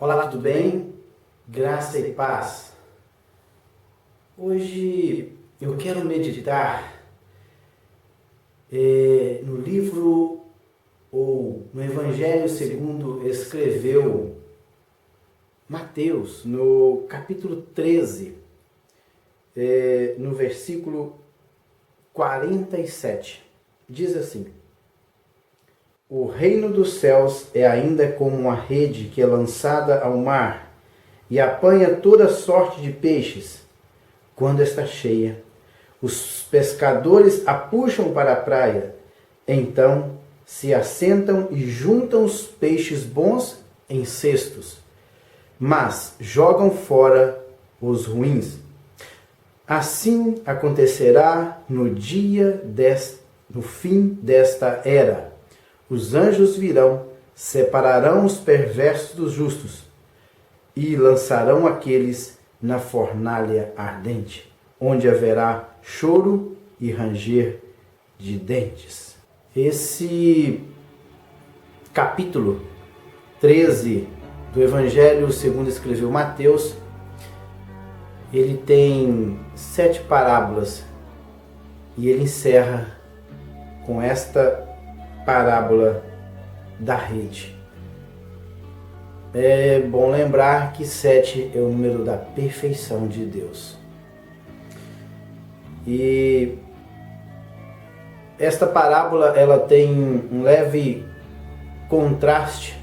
Olá, tudo bem? Graça e paz. Hoje eu quero meditar no livro ou no Evangelho segundo escreveu Mateus, no capítulo 13, no versículo 47. Diz assim: O reino dos céus é ainda como uma rede que é lançada ao mar e apanha toda sorte de peixes. Quando está cheia, os pescadores a puxam para a praia. Então se assentam e juntam os peixes bons em cestos, mas jogam fora os ruins. Assim acontecerá no fim desta era. Os anjos virão, separarão os perversos dos justos e lançarão aqueles na fornalha ardente, onde haverá choro e ranger de dentes. Esse capítulo 13 do Evangelho segundo escreveu Mateus, ele tem 7 parábolas e ele encerra com esta parábola da rede. É bom lembrar que 7 é o número da perfeição de Deus. E esta parábola ela tem um leve contraste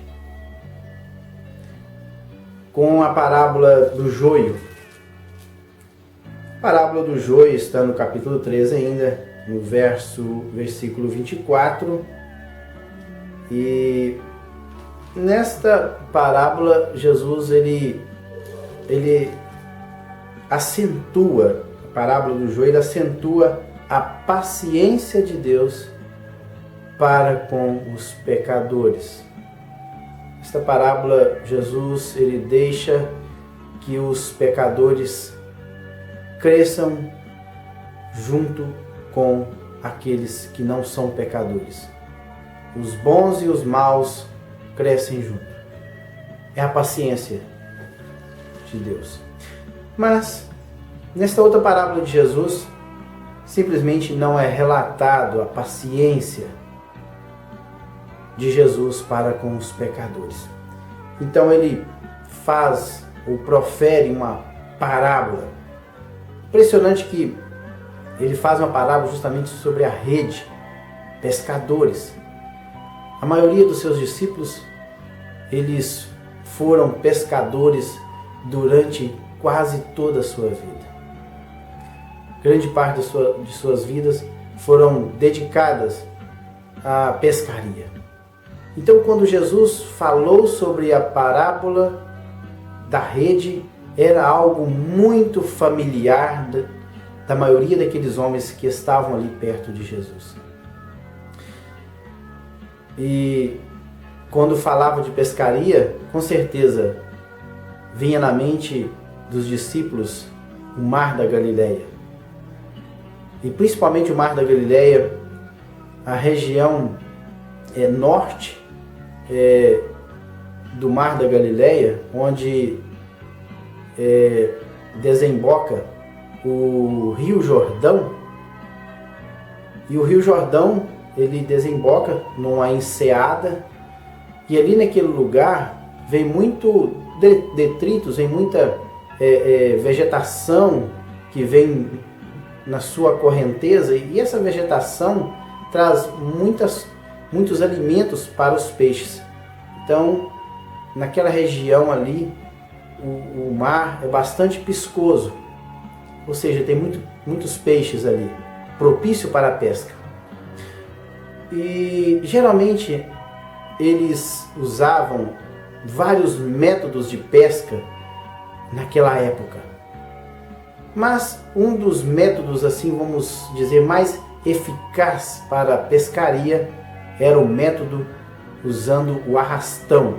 com a parábola do joio. A parábola do joio está no capítulo 13 ainda, no versículo 24. E nesta parábola, Jesus ele acentua, a parábola do joio acentua a paciência de Deus para com os pecadores. Esta parábola, Jesus ele deixa que os pecadores cresçam junto com aqueles que não são pecadores. Os bons e os maus crescem junto. É a paciência de Deus. Mas, nesta outra parábola de Jesus, simplesmente não é relatado a paciência de Jesus para com os pecadores. Então ele faz ou profere uma parábola. Impressionante que ele faz uma parábola justamente sobre a rede, pescadores. A maioria dos seus discípulos, eles foram pescadores durante quase toda a sua vida. Grande parte de suas vidas foram dedicadas à pescaria. Então, quando Jesus falou sobre a parábola da rede, era algo muito familiar da maioria daqueles homens que estavam ali perto de Jesus. E quando falava de pescaria, com certeza vinha na mente dos discípulos o Mar da Galileia. E principalmente o Mar da Galileia, a região norte do Mar da Galileia, onde desemboca o Rio Jordão. E o Rio Jordão ele desemboca numa enseada, e ali naquele lugar vem muito detritos, vem muita vegetação que vem na sua correnteza, e essa vegetação traz muitos alimentos para os peixes. Então, naquela região ali, o mar é bastante piscoso, ou seja, tem muitos peixes ali, propício para a pesca. E geralmente eles usavam vários métodos de pesca naquela época. Mas um dos métodos, assim vamos dizer, mais eficaz para a pescaria era o método usando o arrastão.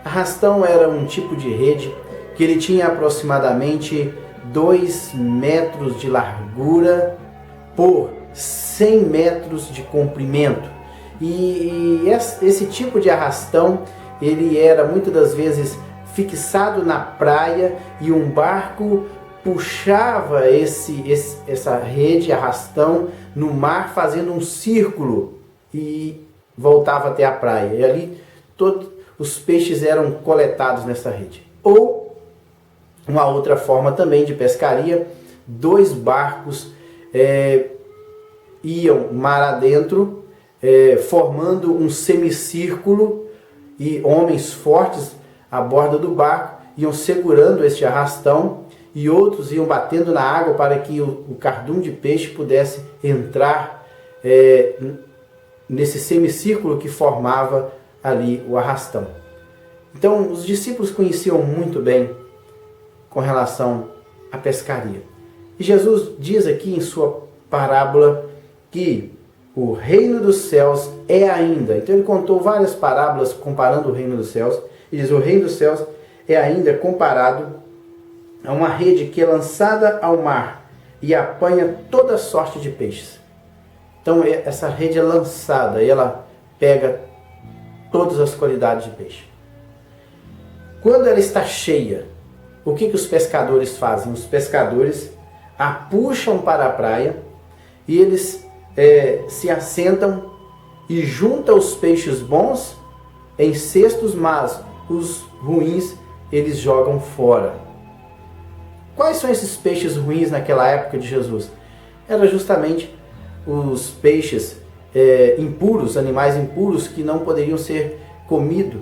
Arrastão era um tipo de rede que ele tinha aproximadamente 2 metros de largura por 100 metros de comprimento. E esse tipo de arrastão, ele era muitas das vezes fixado na praia e um barco puxava essa rede, arrastão, no mar, fazendo um círculo e voltava até a praia. E ali todos os peixes eram coletados nessa rede. Ou uma outra forma também de pescaria, 2 barcos iam mar adentro, formando um semicírculo, e homens fortes à borda do barco iam segurando este arrastão, e outros iam batendo na água para que o cardume de peixe pudesse entrar nesse semicírculo que formava ali o arrastão. Então os discípulos conheciam muito bem com relação à pescaria. E Jesus diz aqui em sua parábola que o reino dos céus é ainda. Então ele contou várias parábolas comparando o reino dos céus. E diz: o reino dos céus é ainda comparado a uma rede que é lançada ao mar e apanha toda sorte de peixes. Então essa rede é lançada e ela pega todas as qualidades de peixe. Quando ela está cheia, o que os pescadores fazem? Os pescadores a puxam para a praia e eles se assentam e juntam os peixes bons em cestos, mas os ruins eles jogam fora. Quais são esses peixes ruins naquela época de Jesus? Era justamente os peixes impuros, animais impuros que não poderiam ser comidos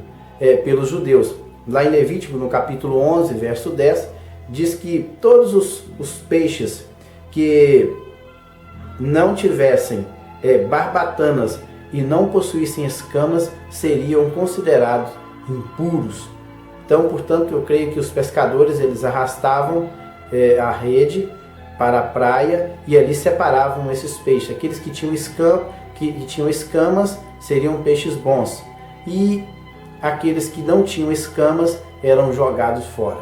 pelos judeus. Lá em Levítico, no capítulo 11, verso 10, diz que todos os peixes que não tivessem barbatanas e não possuíssem escamas seriam considerados impuros. Então, portanto, eu creio que os pescadores eles arrastavam a rede para a praia e ali separavam esses peixes. Aqueles que tinham escamas seriam peixes bons, e aqueles que não tinham escamas eram jogados fora.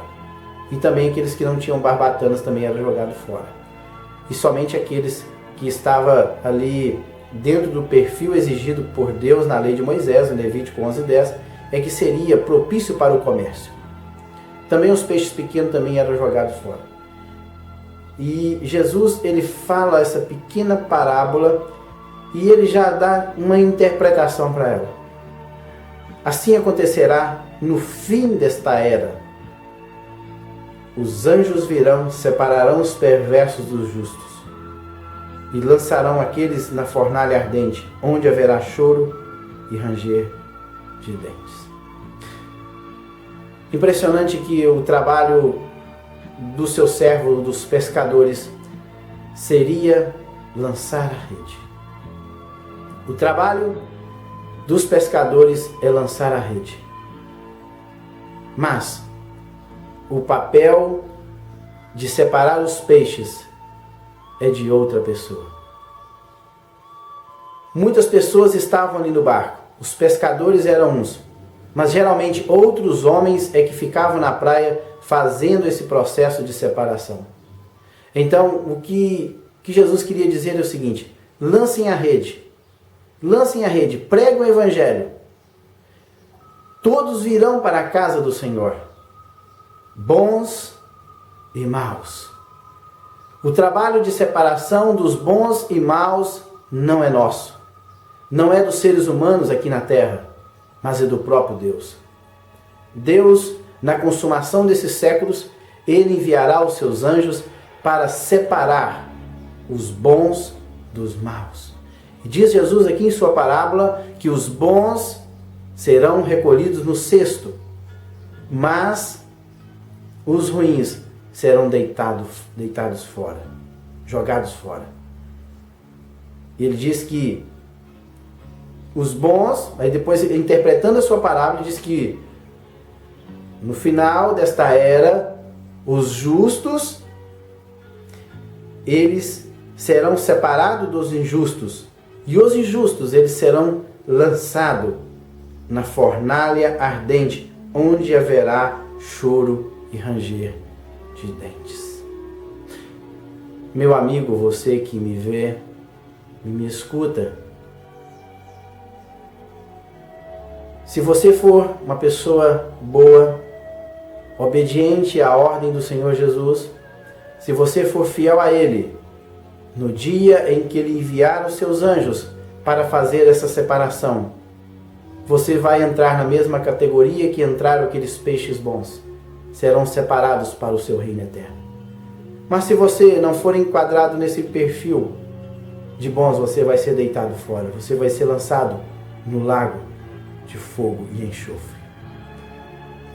E também aqueles que não tinham barbatanas também eram jogados fora. E somente aqueles que estavam ali dentro do perfil exigido por Deus na lei de Moisés, em Levítico 11:10, é que seria propício para o comércio. Também os peixes pequenos também eram jogados fora. E Jesus ele fala essa pequena parábola e ele já dá uma interpretação para ela. Assim acontecerá no fim desta era. Os anjos virão, separarão os perversos dos justos e lançarão aqueles na fornalha ardente, onde haverá choro e ranger de dentes. Impressionante que o trabalho do seu servo, dos pescadores, seria lançar a rede. O trabalho dos pescadores é lançar a rede. Mas o papel de separar os peixes é de outra pessoa. Muitas pessoas estavam ali no barco. Os pescadores eram uns, mas geralmente outros homens é que ficavam na praia fazendo esse processo de separação. Então, o que Jesus queria dizer é o seguinte: lancem a rede, preguem o evangelho. Todos virão para a casa do Senhor, bons e maus. O trabalho de separação dos bons e maus não é nosso. Não é dos seres humanos aqui na terra, mas é do próprio Deus. Deus, na consumação desses séculos, Ele enviará os seus anjos para separar os bons dos maus. E diz Jesus aqui em sua parábola que os bons serão recolhidos no cesto, mas os ruins serão deitados fora, jogados fora. Ele diz que os bons, aí depois interpretando a sua parábola, diz que no final desta era, os justos, eles serão separados dos injustos, e os injustos, eles serão lançados na fornalha ardente, onde haverá choro e ranger de dentes. Meu amigo, você que me vê e me escuta, se você for uma pessoa boa, obediente à ordem do Senhor Jesus, se você for fiel a Ele, no dia em que Ele enviar os seus anjos para fazer essa separação, você vai entrar na mesma categoria que entraram aqueles peixes bons. Serão separados para o seu reino eterno. Mas se você não for enquadrado nesse perfil de bons, você vai ser deitado fora. Você vai ser lançado no lago de fogo e enxofre.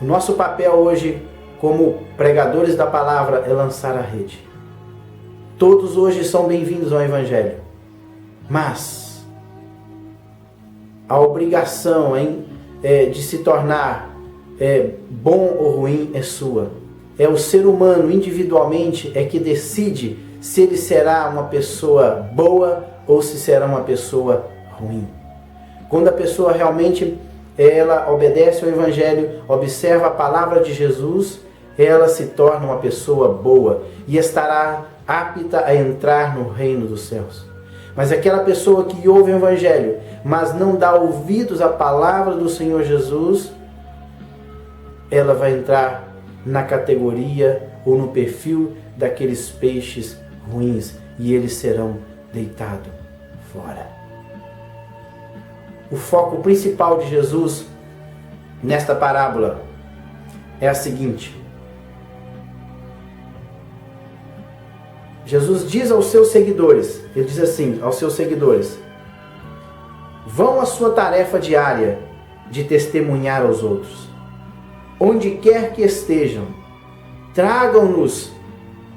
O nosso papel hoje, como pregadores da palavra, é lançar a rede. Todos hoje são bem-vindos ao Evangelho. Mas a obrigação de se tornar bom ou ruim é sua. É o ser humano individualmente que decide se ele será uma pessoa boa ou se será uma pessoa ruim. Quando a pessoa realmente ela obedece ao Evangelho, observa a palavra de Jesus, ela se torna uma pessoa boa e estará apta a entrar no reino dos céus. Mas aquela pessoa que ouve o Evangelho, mas não dá ouvidos à palavra do Senhor Jesus, ela vai entrar na categoria ou no perfil daqueles peixes ruins e eles serão deitados fora. O foco principal de Jesus nesta parábola é a seguinte: Jesus diz aos seus seguidores, ele diz assim aos seus seguidores: vão à sua tarefa diária de testemunhar aos outros. Onde quer que estejam, tragam-nos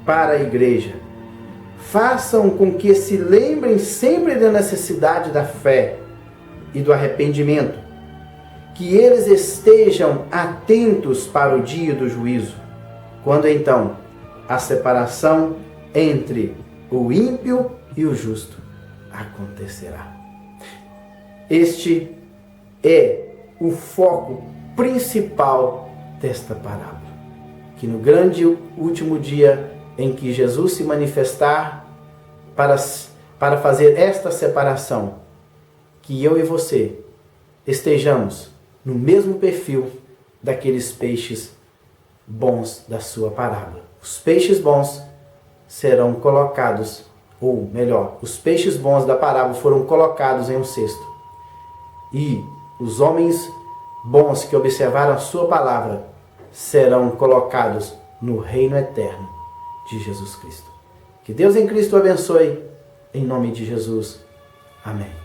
para a igreja. Façam com que se lembrem sempre da necessidade da fé e do arrependimento. Que eles estejam atentos para o dia do juízo, quando então a separação entre o ímpio e o justo acontecerá. Este é o foco principal desta parábola, que no grande último dia em que Jesus se manifestar para fazer esta separação, que eu e você estejamos no mesmo perfil daqueles peixes bons da sua parábola. Os peixes bons serão colocados, ou melhor, os peixes bons da parábola foram colocados em um cesto. E os homens bons que observaram a sua palavra serão colocados no reino eterno de Jesus Cristo. Que Deus em Cristo abençoe, em nome de Jesus. Amém.